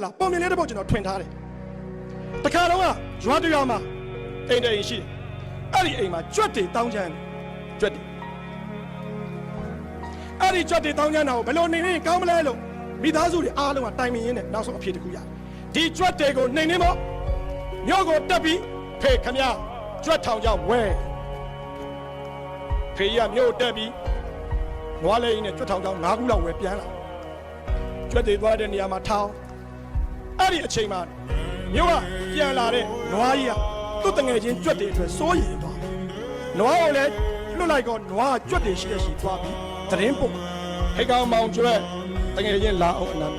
လားပုံမြင်လေးတစ်ပုတ်ကျွန်တော်ထွင်ထားတယ်တခါတော့ကရွာတရားမှာအိမ်တအိမ်ရှိအဲ့ဒီအိမ်မှာကြွက်တွေတောင်းချမ်းကြွက်တွေအဲ့ဒီကြွက်တွေတောင်းချမ်းတာကိုဘယ်လိုနေနေကောင်းမလဲလို့မိသားစုတွေအားလုံးကတိုင်ပင်ရင်းနဲ့နောက်ဆုံးအဖြေတစ်ခုရတယ်ဒီကြွက်တွေကိုနှိမ်နေမို့မြို့ကိုတက်ပြီးဖေခမကြွက်ထောင်ကြောင့်ဝဲဖေရမြို့တက်ပြီးနွားလေးနဲ့ကြွက်ထောင်ကြောင့်၅ခုလောက်ဝဲပြန်လာကြွက်တွေသွားတဲ့နေရာမှာထောင်အဲ့ဒီအချိန်မှာမြို့ကပြန်လာတဲ့နွားကြီးကသူ့တငယ်ချင်းကြွက်တွေအတွက်စိုးရိမ်သွားနွားကိုလည်းလွတ်လိုက်တော့နွားကကြွက်တွေရှိတဲ့ရှိသွားပြီးသတင်းပို့ဟိတ်ကောင်မောင်ကြွက်တငယ်ချင်းလာအောင်အနန္တ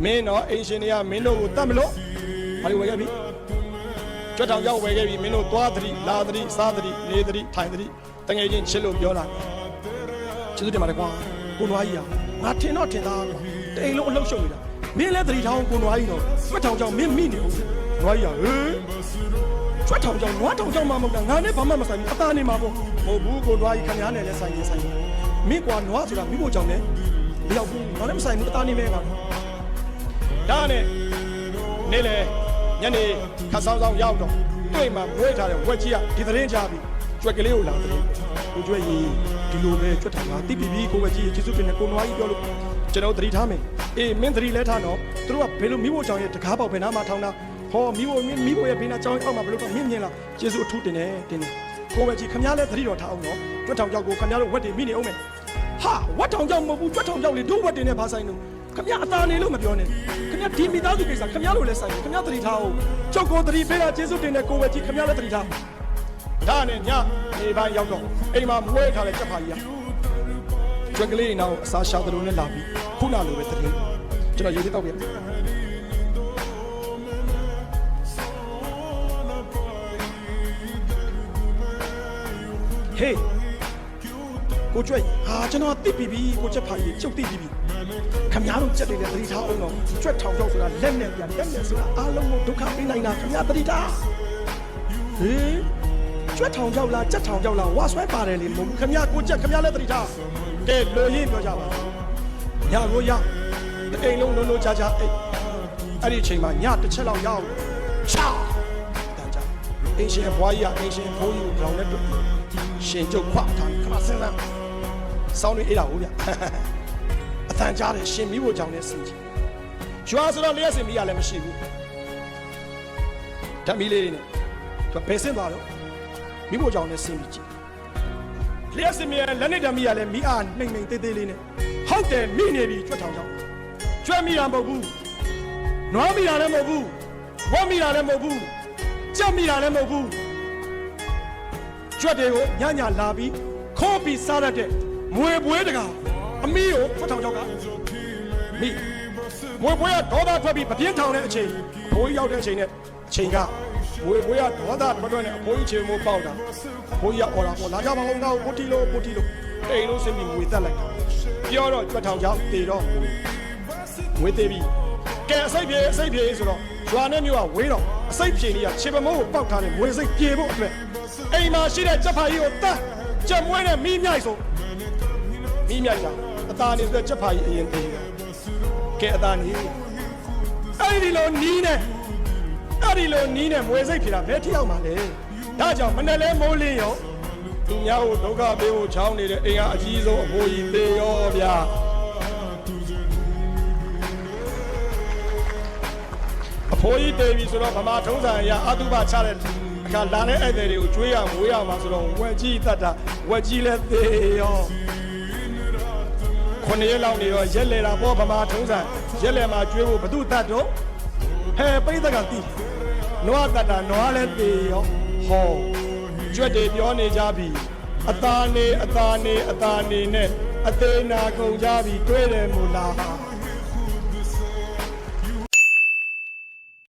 မင်းတော့အိမ်ရှင်တွေကမင်းတို့ကိုတတ်မလို့ဘာလို့ဝယ်ခဲ့ပြီကြွက်ထောင်ရောက်ဝယ်ခဲ့ပြီမင်းတို့သွားသတိလာသတိစားသတိနေသတိထိုင်သတိတငယ်ချင်းချစ်လို့ပြောလာချစ်သူတင်ပါလေကွာကိုနွားကြီးကငါထင်တော့ထင်သားကွာတအိမ်လုံးအလှုပ်ရှုပ်နေတာမင်းလည်းသတိထောင်ကိုနွားကြီးတော့ကြွက်ထောင်ကြောင့်မင်းမိနေအောင်နွားကြီးကဟေးကြွက်ထောင်ကြောင့်နွားထောင်ကြောင့်မှမဟုတ်တာငါနဲ့ဘာမှမဆိုင်ဘူးအသားနေမှာပေါ့မဟုတ်ဘူးကိုနွားကြီးခင်ဗျားနဲ့လည်းဆိုင်ရင်ဆိုင်ရင်မင်းကွာနွားဆိုတာမိဖို့ကြောင့်လည်းမရောက်ဘူးငါလည်းမဆိုင်ဘူးအသားနေမဲကဒါနဲ့နေလေညနေခတ်ဆောင်ဆောင်ရောက်တော့တွေ့မှမွေးထားတဲ့ဝက်ကြီးကဒီသတင်းချပြီးကြွက်ကလေးကိုလာတယ်ကိုကြွက်ကြီးဒီလိုပဲကြွက်ထောင်ကတိပြပြီးကိုဝက်ကြီးကျေးဇူးတင်တဲ့ကိုနွားကြီးပြောလို့ကျွန်တော်သတိထားမယ်အေးမင်းသတိလဲထားတော့သူတို့ကဘယ်လိုမိဖို့ကြောင့်ရဲ့တကားပေါက်ဘယ်နာမှထောင်းတာဟောမိဖို့ရဲ့ဘေးနာကြောင်းအောက်မှာဘယ်လိုတော့မြင်မြင်လားကျေးဇူးအထူးတင်တယ်ကိုဝက်ကြီးခမည်းလဲသတိတော်ထားအောင်နော်ကြွက်ထောင်ကြောက်ကိုခမည်းတို့ဝက်တွေမိနေအောင်မယ်ဟာဝက်ထောင်ကြောက်မဟုတ်ဘူးကြွက်ထောင်ကြောက်လေတို့ဝက်တင်နဲ့ဘာဆိုင်လို့ခမည်းအသာနေလို့မပြောနဲ့ခမည်းဒီမိသားစုကိစ္စခမည်းတို့လည်းဆိုင်ခမည်းသတိထားအောင်ကြောက်ကိုသတိပေးတာကျေးဇူးတင်တဲ့ကိုဝက်ကြီးခမည်းလည်းသတိထားဒါနဲ့ညနေပိုင်းရောက်တော့အိမ်မှာမွေးထားတဲ့ကြက်ဖာကြီးကကြွက်ကလေးနောက်အစားရှာသလိုနဲ့လာပြီးခုနလိုပဲတည်းကျွန်တော်ရေးသေးတော့ပြန်ဟေးကိုကြွက်ဟာကျွန်တော်သိပြီကိုကြက်ဖာကြီးကျုပ်သိပြီခမည်းတော်ကြက်တွေလည်းသတိထားအောင်တော့ကြွက်ထောင်ကြောက်ဆိုတာလက်နဲ့ပြန်လက်နဲ့ဆိုတာအားလုံးကိုဒုက္ခပေးနိုင်တာခမည်းသတိထားဟေးကြွက်ထောင်ကြောက်လားကြက်ထောင်ကြောက်လားဝါဆွဲပါတယ်လေမဟုတ်ဘူးခမည်းကိုကြက်ခမည်းလည်းသတိထားကဲလိုရင်းပြောကြပါညကိုရအိမ်လုံးလုံးလုံးချာချာအဲ့ဒီအချိန်မှာညတစ်ချက်လောက်ရောက်ချာတန်ကြအင်းရှင်ဘွားကြီးကအင်းရှင်ဘိုးကြီးကိုကြောင်နဲ့တွေ့ရှင်ကျုပ်ခွထားခမစင်းလားစောင်းနေအေးတာဟုတ်ဗျအတန်ကြားတယ်ရှင်မိဖို့ကြောင်နဲ့စင်ကြီးရွာဆိုတော့လျှက်စင်မိရလည်းမရှိဘူးဓာတ်မီလေးနဲ့သူဘယ်စင်းသွားတော့မိဖို့ကြောင်နဲ့စင်ပြီးကြည့်လျှက်စင်မြဲလက်နဲ့ဓာတ်မီရလည်းမိအားနှိမ့်နှိမ့်သေးသေးလေးနဲ့ဟုတ်တယ်မိနေပြီကြွက်ထောင်ကြောင်ကြွက်မိတာမဟုတ်ဘူးနွားမိတာလည်းမဟုတ်ဘူးဝက်မိတာလည်းမဟုတ်ဘူးကြက်မိတာလည်းမဟုတ်ဘူးကြွက်တွေကိုညညလာပြီးခိုးပြီးစားရတဲ့မွေပွေးတကာအမီးကိုကြွက်ထောင်ကြောင်ကမိမွေပွေးကဒေါသထွက်ပြီးပပြင်းထောင်တဲ့အချိန်ဘိုးရောက်တဲ့အချိန်နဲ့ချိန်ကမွေပွေးကဒေါသထွက်နဲ့အဖိုးကြီးချိန်မိုးပေါက်တာဘိုးကြီးကအော်တာပေါ့လာကြပါဦးငါ့ကိုပိုတီလို့အိမ်လုံးစင်ပြီးမွေတက်လိုက်တာပြောတော့ကြွက်ထောင်ကြောင်တေတော့မွေသေးပြီကဲအစိတ်ပြေဆိုတော့ရွာနဲ့မြို့ကဝေးတော့အစိတ်ပြေကြီးကခြေပမိုးကိုပောက်ထားတယ်မွေစိတ်ပြေဖို့အတွက်အိမ်မှာရှိတဲ့ကြက်ဖာကြီးကိုတတ်ကြက်မွေးနဲ့မီးမြိုက်ဆိုမီးမြိုက်တာအသားနေဆိုကြက်ဖာကြီးအရင်သေးတယ်ကဲအသားနေအဲ့ဒီလိုနီးနဲ့မွေစိတ်ပြေတာဘယ်ထိရောက်မှာလဲဒါကြောင့်မနဲ့လဲမိုးလင်းရောသူများကိုဒုက္ခပေးဖို့ချောင်းနေတဲ့အိမ်ကအကြီးဆုံးအဖိုးကြီးသေးရောဗျာအဖိုးကြီးတေးပြီဆိုတော့ဗမာထုံးစံအရအတုပချတဲ့အခါလာတဲ့ဧည့်သည်တွေကိုကျွေးရမွေးရမှာဆိုတော့ဝက်ကြီးတတ်တာဝက်ကြီးလည်းသေးရော9ရက်လောက်နေတော့ရက်လေတာပေါ့ဗမာထုံးစံရက်လေမှာကျွေးဖို့ဘသူတတ်တော့ဟဲပိဿကတိနွားတတ်တာနွားလည်းသေးရောဟောကြွက်တွေပြောနေကြပြီအသားနေနဲ့အသေးနာကုန်ကြပြီတွေ့တယ်မို့လား